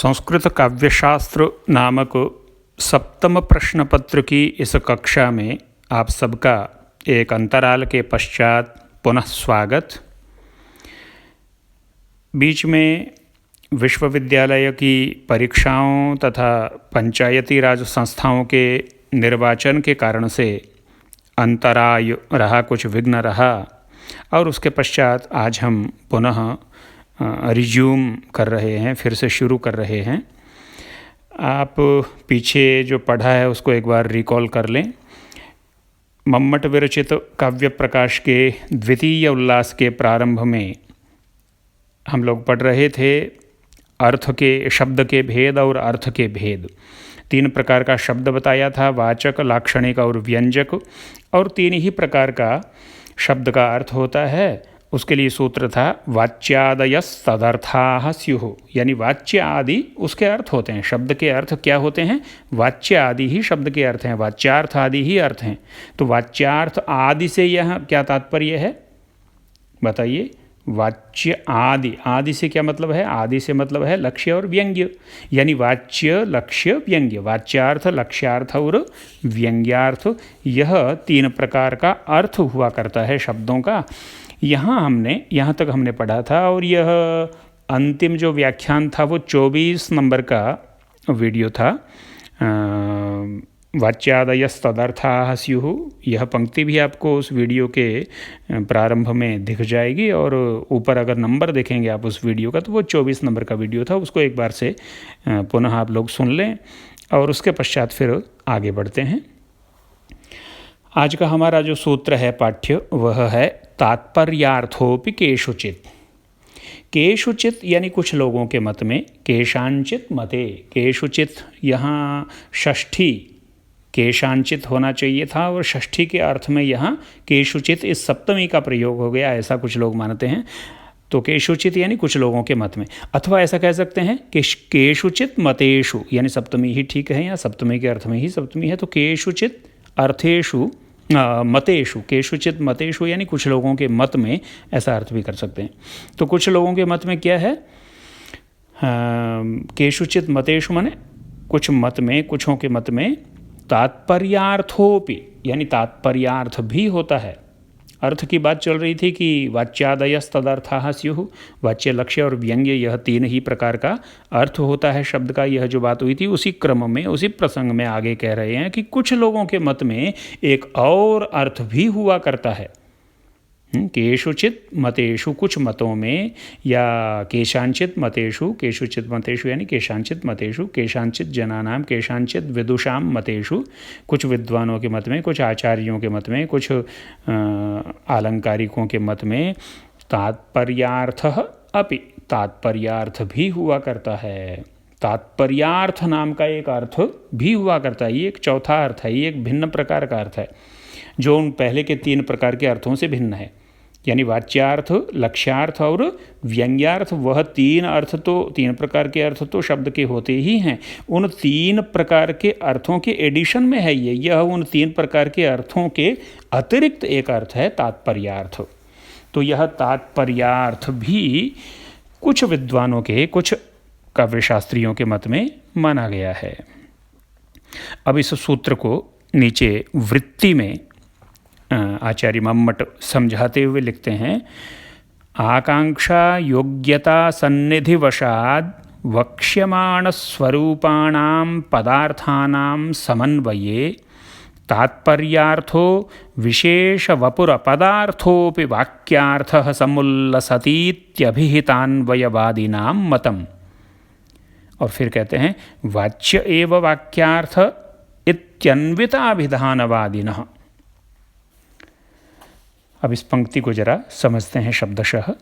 संस्कृत काव्यशास्त्र नामक सप्तम प्रश्न पत्र की इस कक्षा में आप सबका एक अंतराल के पश्चात पुनः स्वागत। बीच में विश्वविद्यालय की परीक्षाओं तथा पंचायती राज संस्थाओं के निर्वाचन के कारण से अंतराय रहा, कुछ विघ्न रहा और उसके पश्चात आज हम पुनः रिज्यूम कर रहे हैं, फिर से शुरू कर रहे हैं। आप पीछे जो पढ़ा है उसको एक बार रिकॉल कर लें। मम्मट विरचित काव्य प्रकाश के द्वितीय उल्लास के प्रारंभ में हम लोग पढ़ रहे थे अर्थ के, शब्द के भेद और अर्थ के भेद। 3 प्रकार का शब्द बताया था, वाचक, लाक्षणिक और व्यंजक, और 3 ही प्रकार का शब्द का अर्थ होता है। उसके लिए सूत्र था वाच्यादयस्तदर्थाः स्युः, यानी वाच्य आदि उसके अर्थ होते हैं। शब्द के अर्थ क्या होते हैं? वाच्य आदि ही शब्द के अर्थ हैं, वाच्यार्थ आदि ही अर्थ हैं। तो वाच्यार्थ आदि से यह क्या तात्पर्य है बताइए? वाच्य आदि, आदि से क्या मतलब है? आदि से मतलब है लक्ष्य और व्यंग्य, यानी वाच्य, लक्ष्य, व्यंग्य। वाच्यार्थ, लक्ष्यार्थ और व्यंग्यार्थ, यह 3 प्रकार का अर्थ हुआ करता है शब्दों का। यहाँ तक हमने पढ़ा था, और यह अंतिम जो व्याख्यान था वो 24 नंबर का वीडियो था। वाच्यादयस्तदर्थाः स्युः, यह पंक्ति भी आपको उस वीडियो के प्रारंभ में दिख जाएगी, और ऊपर अगर नंबर देखेंगे आप उस वीडियो का तो वो 24 नंबर का वीडियो था। उसको एक बार से पुनः आप लोग सुन लें और उसके पश्चात फिर आगे बढ़ते हैं। आज का हमारा जो सूत्र है पाठ्य, वह है तात्पर्यार्थोपि केषुचित्। केषुचित् यानी कुछ लोगों के मत में, केषांचित मते, केषुचित् यहाँ षष्ठी केषांचित होना चाहिए था, और षष्ठी के अर्थ में यहाँ केषुचित् इस सप्तमी का प्रयोग हो गया, ऐसा कुछ लोग मानते हैं। तो केषुचित् यानी कुछ लोगों के मत में, अथवा ऐसा कह सकते हैं कि केषुचित् मतेषु, यानी सप्तमी ही ठीक है, या सप्तमी के अर्थ में ही सप्तमी है। तो केषुचित् अर्थेषु मतेषु, केषुचित् मतेषु यानी कुछ लोगों के मत में, ऐसा अर्थ भी कर सकते हैं। तो कुछ लोगों के मत में क्या है? केषुचित् मतेषु माने कुछ मत में, कुछों के मत में तात्पर्यार्थोपि, यानी तात्पर्यार्थ भी होता है। अर्थ की बात चल रही थी कि वाच्यादयस्तदर्थाः स्युः, वाच्य, लक्ष्य और व्यंग्य, यह 3 ही प्रकार का अर्थ होता है शब्द का। यह जो बात हुई थी उसी क्रम में, उसी प्रसंग में आगे कह रहे हैं कि कुछ लोगों के मत में एक और अर्थ भी हुआ करता है। केषुचित् मतेषु, कुछ मतों में, या केषांचित् मतेषु, केषुचित् मतेषु यानी केषांचित् मतेषु, केषांचित् जनानां, केषांचित् विदुषां मतेषु, कुछ विद्वानों के मत में, कुछ आचार्यों के मत में, कुछ आलंकारिकों के मत में तात्पर्यार्थः अपि, तात्पर्यार्थ भी हुआ करता है। तात्पर्यार्थ नाम का एक अर्थ भी हुआ करता है। ये एक चौथा अर्थ है, ये एक भिन्न प्रकार का अर्थ है जो उन पहले के 3 प्रकार के अर्थों से भिन्न है। यानी वाच्यार्थ, लक्ष्यार्थ और व्यंग्यार्थ, वह 3 अर्थ तो, 3 प्रकार के अर्थ तो शब्द के होते ही हैं। उन 3 प्रकार के अर्थों के एडिशन में है यह उन 3 प्रकार के अर्थों के अतिरिक्त एक अर्थ है तात्पर्यार्थ। तो यह तात्पर्यार्थ भी कुछ विद्वानों के, कुछ काव्यशास्त्रियों के मत में माना गया है। अब इस सूत्र को नीचे वृत्ति में आचार्य मम्मट समझाते हुए लिखते हैं, आकांक्षा योग्यता सन्निधिवशाद वक्ष्यमाण स्वरूपाणां पदार्थानां समन्वये तात्पर्यार्थो विशेष वपुर पदार्थोपि वाक्यार्थः समुल्लसतीत्यभिहितान्वयवादिनां मतम्। और फिर कहते हैं वाच्य एव वाक्यार्थ इत्यन्विताभिधानवादिनः। अब इस पंक्ति को जरा समझते हैं शब्दशः।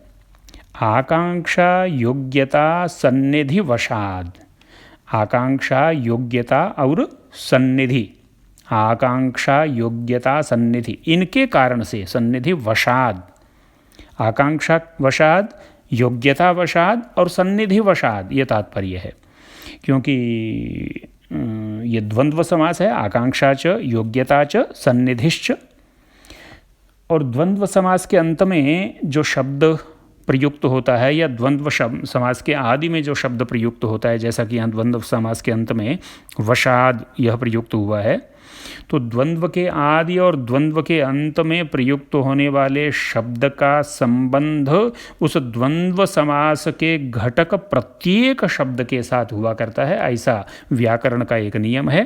आकांक्षा योग्यता सन्निधि वशाद, आकांक्षा योग्यता और सन्निधि, आकांक्षा योग्यता सन्निधि, इनके कारण से, सन्निधि वशाद, आकांक्षा वशाद, योग्यता वशाद और सन्निधि वशाद, ये तात्पर्य है। क्योंकि ये द्वंद्व समास है, आकांक्षा च, योग्यता च, सन्निधिश्च। और द्वंद्व समास के अंत में जो शब्द प्रयुक्त होता है या द्वंद्व समास के आदि में जो शब्द प्रयुक्त होता है, जैसा कि यहाँ द्वंद्व समास के अंत में वशाद यह प्रयुक्त हुआ है, तो द्वंद्व के आदि और द्वंद्व के अंत में प्रयुक्त होने वाले शब्द का संबंध उस द्वंद्व समास के घटक प्रत्येक शब्द के साथ हुआ करता है। ऐसा व्याकरण का एक नियम है।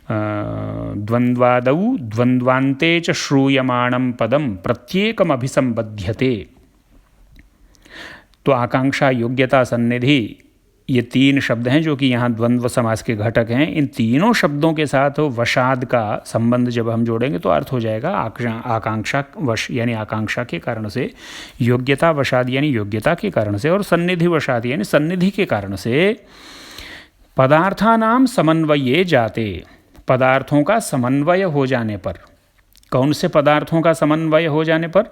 द्वंद्वादौ द्वंद्वान्ते च श्रूयमाणं पदम प्रत्येकम अभिसंबध्यते। तो आकांक्षा, योग्यता, सन्निधि, ये तीन शब्द हैं जो कि यहाँ द्वंद्व समास के घटक हैं। इन तीनों शब्दों के साथ वशाद का संबंध जब हम जोड़ेंगे तो अर्थ हो जाएगा आकांक्षा वश यानी आकांक्षा के कारण से, योग्यता वशाद यानी योग्यता के कारण से, और सन्निधि वशाद यानी सन्निधि के कारण से। पदार्थानाम समन्वये जाते, पदार्थों का समन्वय हो जाने पर। कौन से पदार्थों का समन्वय हो जाने पर?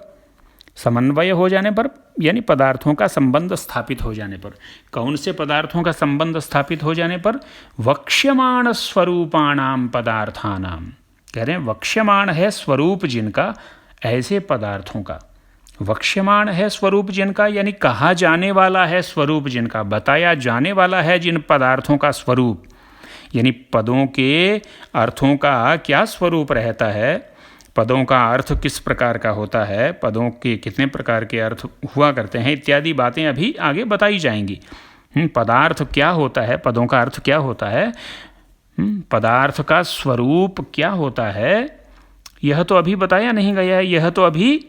समन्वय हो जाने पर यानी पदार्थों का संबंध स्थापित हो जाने पर। कौन से पदार्थों का संबंध स्थापित हो जाने पर? वक्ष्यमाण स्वरूपाणाम पदार्थानाम। कह रहे हैं वक्ष्यमाण है स्वरूप जिनका, ऐसे पदार्थों का। वक्ष्यमाण है स्वरूप जिनका यानी कहा जाने वाला है स्वरूप जिनका, बताया जाने वाला है जिन पदार्थों का स्वरूप, यानी पदों के अर्थों का क्या स्वरूप रहता है, पदों का अर्थ किस प्रकार का होता है, पदों के कितने प्रकार के अर्थ हुआ करते हैं, इत्यादि बातें अभी आगे बताई जाएंगी। पदार्थ क्या होता है, पदों का अर्थ क्या होता है, पदार्थ का स्वरूप क्या होता है, यह तो अभी बताया नहीं गया है, यह तो अभी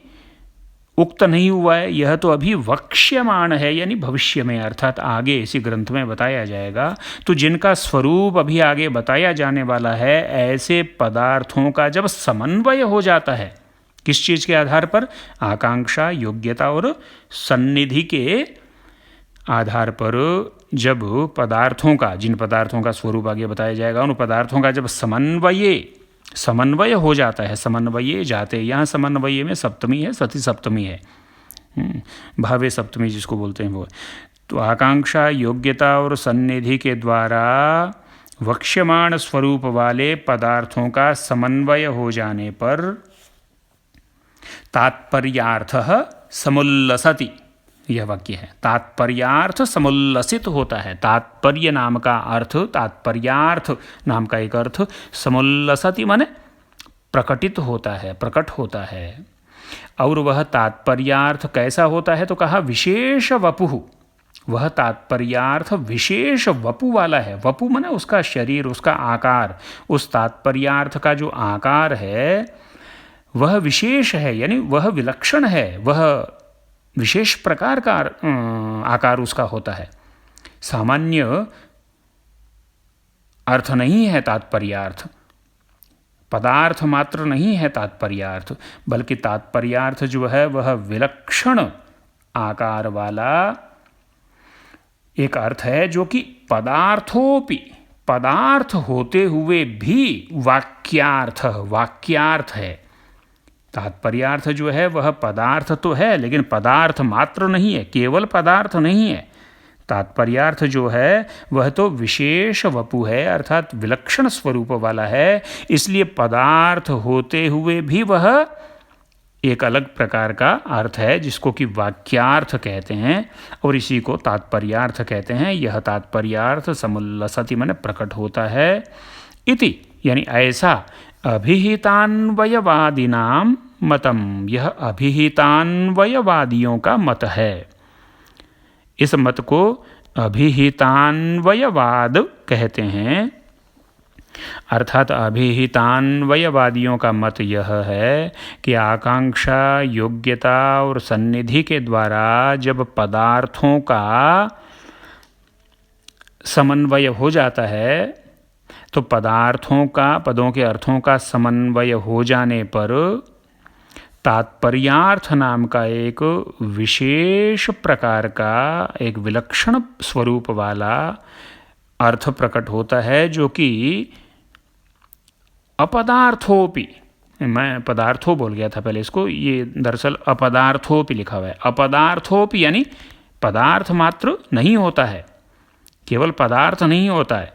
उक्त नहीं हुआ है, यह तो अभी वक्ष्यमाण है यानी भविष्य में, अर्थात आगे इसी ग्रंथ में बताया जाएगा। तो जिनका स्वरूप अभी आगे बताया जाने वाला है, ऐसे पदार्थों का जब समन्वय हो जाता है, किस चीज़ के आधार पर? आकांक्षा, योग्यता और सन्निधि के आधार पर। जब पदार्थों का, जिन पदार्थों का स्वरूप आगे बताया जाएगा, उन पदार्थों का जब समन्वय हो जाता है, समन्वये जाते, यहाँ समन्वय में सप्तमी है, सती सप्तमी है, भावे सप्तमी जिसको बोलते हैं वो। तो आकांक्षा, योग्यता और सन्निधि के द्वारा वक्ष्यमाण स्वरूप वाले पदार्थों का समन्वय हो जाने पर तात्पर्यार्थः समुल्लसति, यह वाक्य है। तात्पर्यार्थ समुल्लसित होता है। तात्पर्य नाम का अर्थ, तात्पर्यार्थ नाम का एक अर्थ, समुल्लसति माने प्रकटित होता है, प्रकट होता है। और वह तात्पर्यार्थ कैसा होता है? तो कहा विशेष वपुः, वह तात्पर्यार्थ विशेष वपु वाला है। वपु माने उसका शरीर, उसका आकार, उस तात्पर्यार्थ का जो आकार है वह विशेष है, यानी वह विलक्षण है, वह विशेष प्रकार का आकार उसका होता है। सामान्य अर्थ नहीं है तात्पर्यार्थ, पदार्थ मात्र नहीं है तात्पर्यार्थ, बल्कि तात्पर्यार्थ जो है वह विलक्षण आकार वाला एक अर्थ है, जो कि पदार्थोपि, पदार्थ होते हुए भी वाक्यार्थ है। तात्पर्यार्थ जो है वह पदार्थ तो है, लेकिन पदार्थ मात्र नहीं है, केवल पदार्थ नहीं है। तात्पर्यार्थ जो है वह तो विशेष वपु है, अर्थात विलक्षण स्वरूप वाला है। इसलिए पदार्थ होते हुए भी वह एक अलग प्रकार का अर्थ है, जिसको कि वाक्यार्थ कहते हैं, और इसी को तात्पर्यार्थ कहते हैं। यह तात्पर्यार्थ समुल्लसति माने प्रकट होता है। इति यानी ऐसा अभिहितान्वयवादिनाम मतम, यह अभिहितान्वयवादियों का मत है। इस मत को अभिहितान्वयवाद कहते हैं। अर्थात अभिहितान्वयवादियों का मत यह है कि आकांक्षा, योग्यता और सन्निधि के द्वारा जब पदार्थों का समन्वय हो जाता है, तो पदार्थों का, पदों के अर्थों का समन्वय हो जाने पर तात्पर्यार्थ नाम का एक विशेष प्रकार का, एक विलक्षण स्वरूप वाला अर्थ प्रकट होता है, जो कि अपदार्थोपि, मैं पदार्थो बोल गया था पहले इसको, ये दरअसल अपदार्थोपि लिखा हुआ है। अपदार्थोपि यानी पदार्थ मात्र नहीं होता है, केवल पदार्थ नहीं होता है,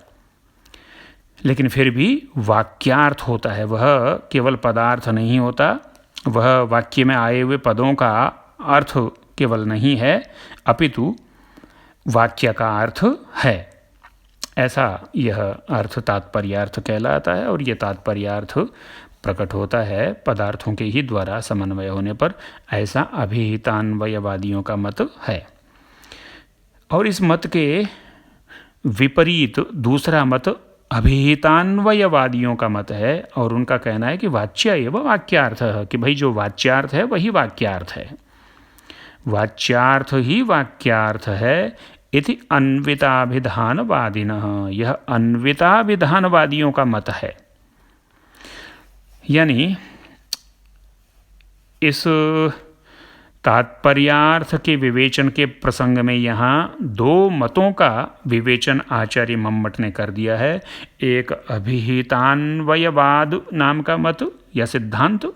लेकिन फिर भी वाक्यार्थ होता है। वह केवल पदार्थ नहीं होता, वह वाक्य में आए हुए पदों का अर्थ केवल नहीं है अपितु वाक्य का अर्थ है। ऐसा यह अर्थ तात्पर्यार्थ कहलाता है और यह तात्पर्यार्थ प्रकट होता है पदार्थों के ही द्वारा समन्वय होने पर, ऐसा अभिहितान्वयवादियों का मत है। और इस मत के विपरीत दूसरा मत अभिहितान्वयवादियों का मत है और उनका कहना है कि वाच्य एवं वाक्यार्थ है, कि भाई जो वाच्यार्थ है वही वाक्यार्थ है, वाच्यार्थ ही वाक्यार्थ है। इति अन्विताभिधानवादिनः, यह अन्विताभिधानवादियों का मत है। यानी इस तात्पर्यार्थ के विवेचन के प्रसंग में यहाँ दो मतों का विवेचन आचार्य मम्मट ने कर दिया है। एक अभिहितान्वयवाद नाम का मत या सिद्धांत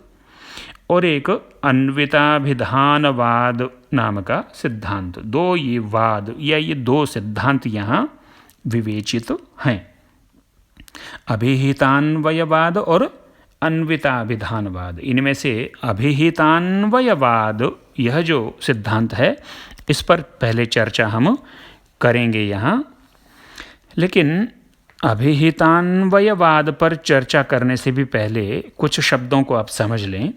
और एक अन्विताभिधानवाद नाम का सिद्धांत। दो ये वाद या ये दो सिद्धांत यहाँ विवेचित हैं, अभिहितान्वयवाद और अन्विताभिधानवाद। इनमें से अभिहितान्वयवाद यह जो सिद्धांत है इस पर पहले चर्चा हम करेंगे यहाँ, लेकिन अभिहितान्वयवाद पर चर्चा करने से भी पहले कुछ शब्दों को आप समझ लें।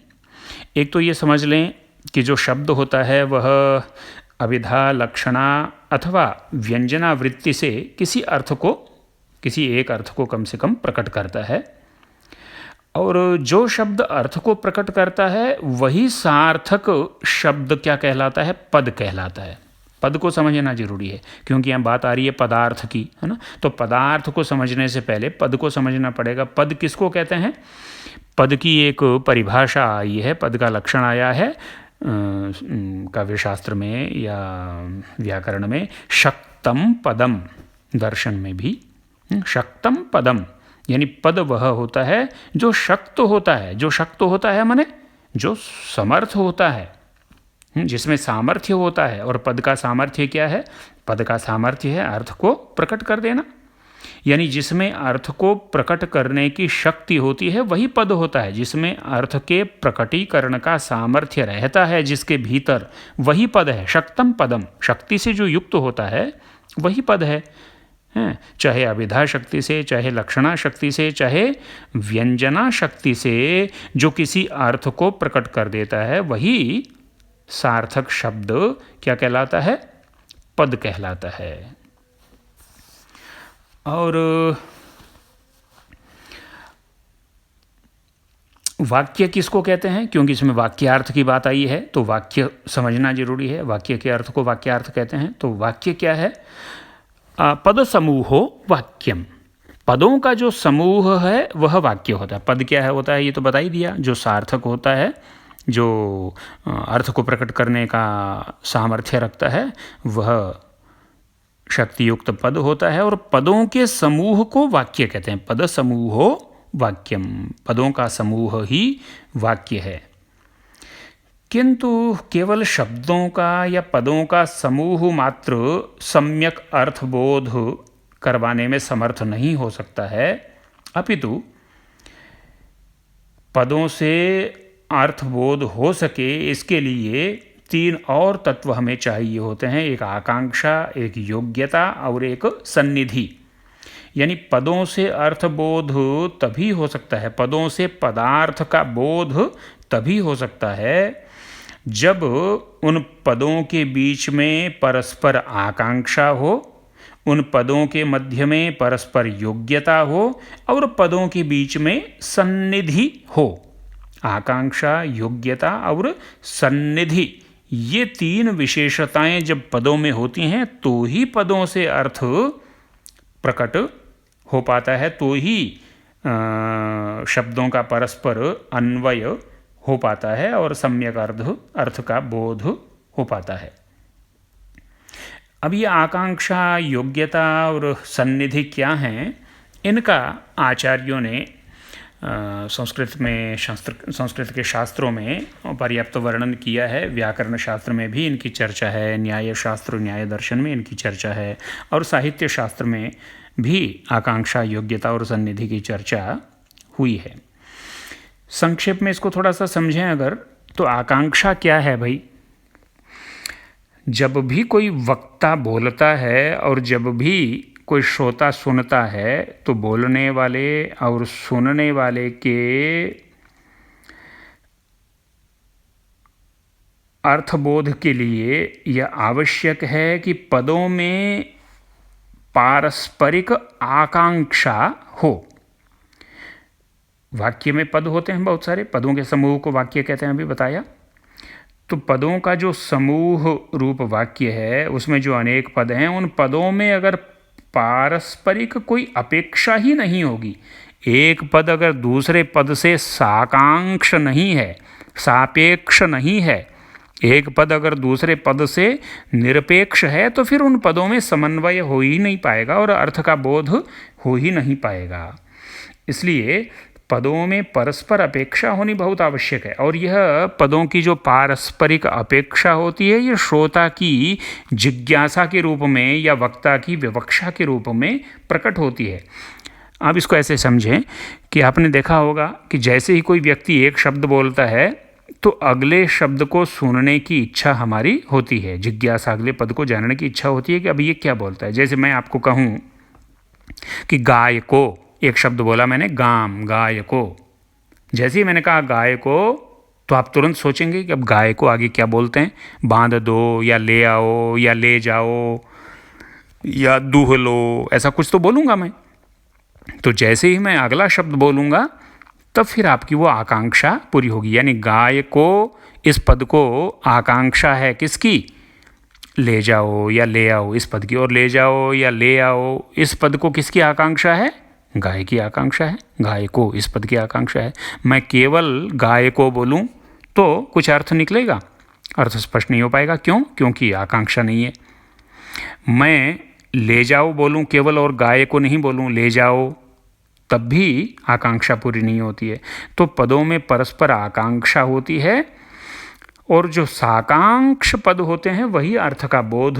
एक तो ये समझ लें कि जो शब्द होता है वह अभिधा, लक्षणा अथवा व्यंजना वृत्ति से किसी एक अर्थ को कम से कम प्रकट करता है, और जो शब्द अर्थ को प्रकट करता है वही सार्थक शब्द क्या कहलाता है, पद कहलाता है। पद को समझना जरूरी है क्योंकि यहाँ बात आ रही है पदार्थ की, है ना। तो पदार्थ को समझने से पहले पद को समझना पड़ेगा। पद किसको कहते हैं? पद की एक परिभाषा आई है, पद का लक्षण आया है काव्यशास्त्र में या व्याकरण में, शक्तम पदम। दर्शन में भी शक्तम पदम, यानी पद वह होता है जो शक्त होता है। जो शक्त होता है माने जो समर्थ होता है, जिसमें सामर्थ्य होता है। और पद का सामर्थ्य क्या है? पद का सामर्थ्य है अर्थ को प्रकट कर देना, यानी जिसमें अर्थ को प्रकट करने की शक्ति होती है वही पद होता है। जिसमें अर्थ के प्रकटीकरण का सामर्थ्य रहता है जिसके भीतर, वही पद है। शक्तम पदम, शक्ति से जो युक्त होता है वही पद है। चाहे अभिधा शक्ति से, चाहे लक्षणा शक्ति से, चाहे व्यंजना शक्ति से जो किसी अर्थ को प्रकट कर देता है वही सार्थक शब्द क्या कहलाता है? पद कहलाता है। और वाक्य किसको कहते हैं? क्योंकि इसमें वाक्यार्थ की बात आई है तो वाक्य समझना जरूरी है। वाक्य के अर्थ को वाक्यार्थ कहते हैं। तो वाक्य क्या है? पद समूहो वाक्यम, पदों का जो समूह है वह वाक्य होता है। पद क्या है होता है ये तो बता ही दिया, जो सार्थक होता है, जो अर्थ को प्रकट करने का सामर्थ्य रखता है वह शक्तियुक्त पद होता है। और पदों के समूह को वाक्य कहते हैं। पद समूहो वाक्यम, पदों का समूह ही वाक्य है। किंतु केवल शब्दों का या पदों का समूह मात्र सम्यक अर्थबोध करवाने में समर्थ नहीं हो सकता है, अपितु पदों से अर्थबोध हो सके इसके लिए तीन और तत्व हमें चाहिए होते हैं। एक आकांक्षा, एक योग्यता और एक सन्निधि। यानी पदों से अर्थबोध तभी हो सकता है, पदों से पदार्थ का बोध तभी हो सकता है जब उन पदों के बीच में परस्पर आकांक्षा हो, उन पदों के मध्य में परस्पर योग्यता हो और पदों के बीच में सन्निधि हो। आकांक्षा, योग्यता और सन्निधि, ये तीन विशेषताएं जब पदों में होती हैं तो ही पदों से अर्थ प्रकट हो पाता है, तो ही शब्दों का परस्पर अन्वय हो पाता है और सम्यक अर्थ का बोध हो पाता है। अब ये आकांक्षा, योग्यता और सन्निधि क्या हैं, इनका आचार्यों ने संस्कृत के शास्त्रों में पर्याप्त वर्णन किया है। व्याकरण शास्त्र में भी इनकी चर्चा है, न्याय शास्त्र, न्याय दर्शन में इनकी चर्चा है और साहित्य शास्त्र में भी आकांक्षा, योग्यता और सन्निधि की चर्चा हुई है। संक्षेप में इसको थोड़ा सा समझें अगर, तो आकांक्षा क्या है भाई? जब भी कोई वक्ता बोलता है और जब भी कोई श्रोता सुनता है तो बोलने वाले और सुनने वाले के अर्थबोध के लिए यह आवश्यक है कि पदों में पारस्परिक आकांक्षा हो। वाक्य में पद होते हैं बहुत सारे, पदों के समूह को वाक्य कहते हैं, अभी बताया। तो पदों का जो समूह रूप वाक्य है उसमें जो अनेक पद हैं, उन पदों में अगर पारस्परिक कोई अपेक्षा ही नहीं होगी, एक पद अगर दूसरे पद से साकांक्ष नहीं है, सापेक्ष नहीं है, एक पद अगर दूसरे पद से निरपेक्ष है, तो फिर उन पदों में समन्वय हो ही नहीं पाएगा और अर्थ का बोध हो ही नहीं पाएगा। इसलिए पदों में परस्पर अपेक्षा होनी बहुत आवश्यक है। और यह पदों की जो पारस्परिक अपेक्षा होती है, यह श्रोता की जिज्ञासा के रूप में या वक्ता की विवक्षा के रूप में प्रकट होती है। आप इसको ऐसे समझें कि आपने देखा होगा कि जैसे ही कोई व्यक्ति एक शब्द बोलता है तो अगले शब्द को सुनने की इच्छा हमारी होती है, जिज्ञासा, अगले पद को जानने की इच्छा होती है कि अब ये क्या बोलता है। जैसे मैं आपको कहूँ कि गाय को, एक शब्द बोला मैंने, गाम, गाय को। जैसे ही मैंने कहा गाय को, तो आप तुरंत सोचेंगे कि अब गाय को आगे क्या बोलते हैं, बांध दो या ले आओ या ले जाओ या दूह लो, ऐसा कुछ तो बोलूँगा मैं। तो जैसे ही मैं अगला शब्द बोलूँगा तब फिर आपकी वो आकांक्षा पूरी होगी। यानी गाय को, इस पद को आकांक्षा है किसकी, ले जाओ या ले आओ, इस पद की, और ले जाओ या ले आओ, इस पद को किसकी आकांक्षा है, गाय की आकांक्षा है। गाय को, इस पद की आकांक्षा है। मैं केवल गाय को बोलूं तो कुछ अर्थ निकलेगा, अर्थ स्पष्ट नहीं हो पाएगा। क्यों? क्योंकि आकांक्षा नहीं है। मैं ले जाओ बोलूं केवल और गाय को नहीं बोलूं ले जाओ, तब भी आकांक्षा पूरी नहीं होती है। तो पदों में परस्पर आकांक्षा होती है और जो साकांक्ष पद होते हैं वही अर्थ का बोध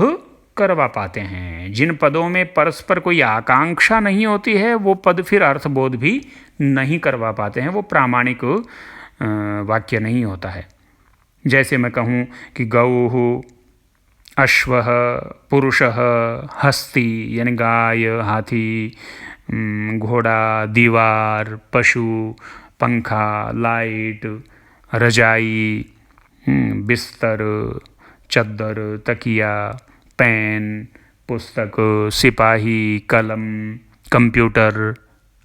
करवा पाते हैं। जिन पदों में परस्पर कोई आकांक्षा नहीं होती है वो पद फिर अर्थबोध भी नहीं करवा पाते हैं, वो प्रामाणिक वाक्य नहीं होता है। जैसे मैं कहूँ कि गौः, अश्वः, पुरुषः, हस्ती यानी गाय, हाथी, घोड़ा, दीवार, पशु, पंखा, लाइट, रजाई, बिस्तर, चद्दर, तकिया, पेन, पुस्तक, सिपाही, कलम, कंप्यूटर।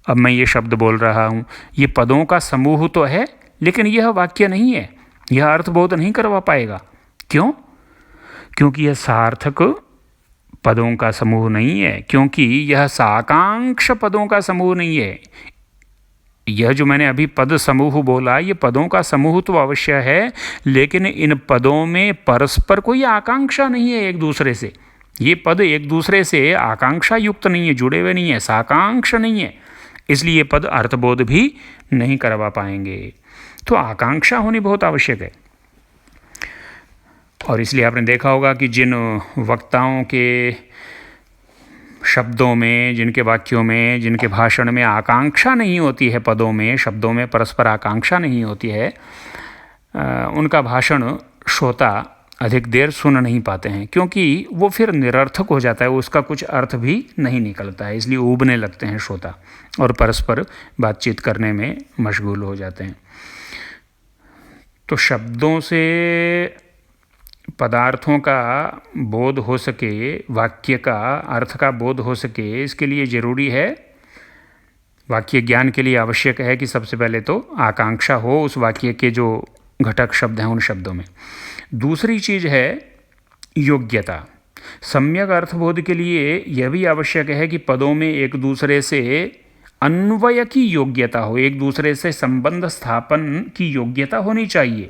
अब मैं ये शब्द बोल रहा हूँ, ये पदों का समूह तो है लेकिन यह वाक्य नहीं है, यह अर्थबोध नहीं करवा पाएगा। क्यों? क्योंकि यह सार्थक पदों का समूह नहीं है, क्योंकि यह साकांक्ष पदों का समूह नहीं है। यह जो मैंने अभी पद समूह बोला, ये पदों का समूह तो अवश्य है, लेकिन इन पदों में परस्पर कोई आकांक्षा नहीं है एक दूसरे से। ये पद एक दूसरे से आकांक्षा युक्त नहीं है, जुड़े हुए नहीं है, साकांक्ष नहीं है, इसलिए ये पद अर्थबोध भी नहीं करवा पाएंगे। तो आकांक्षा होनी बहुत आवश्यक है। और इसलिए आपने देखा होगा कि जिन वक्ताओं के शब्दों में, जिनके वाक्यों में, जिनके भाषण में आकांक्षा नहीं होती है, पदों में, शब्दों में परस्पर आकांक्षा नहीं होती है, उनका भाषण श्रोता अधिक देर सुन नहीं पाते हैं, क्योंकि वो फिर निरर्थक हो जाता है, उसका कुछ अर्थ भी नहीं निकलता है। इसलिए ऊबने लगते हैं श्रोता और परस्पर बातचीत करने में मशगूल हो जाते हैं। तो शब्दों से पदार्थों का बोध हो सके, वाक्य का अर्थ का बोध हो सके, इसके लिए ज़रूरी है, वाक्य ज्ञान के लिए आवश्यक है कि सबसे पहले तो आकांक्षा हो उस वाक्य के जो घटक शब्द हैं उन शब्दों में। दूसरी चीज़ है योग्यता। सम्यक अर्थबोध के लिए यह भी आवश्यक है कि पदों में एक दूसरे से अन्वय की योग्यता हो, एक दूसरे से संबंध स्थापन की योग्यता होनी चाहिए।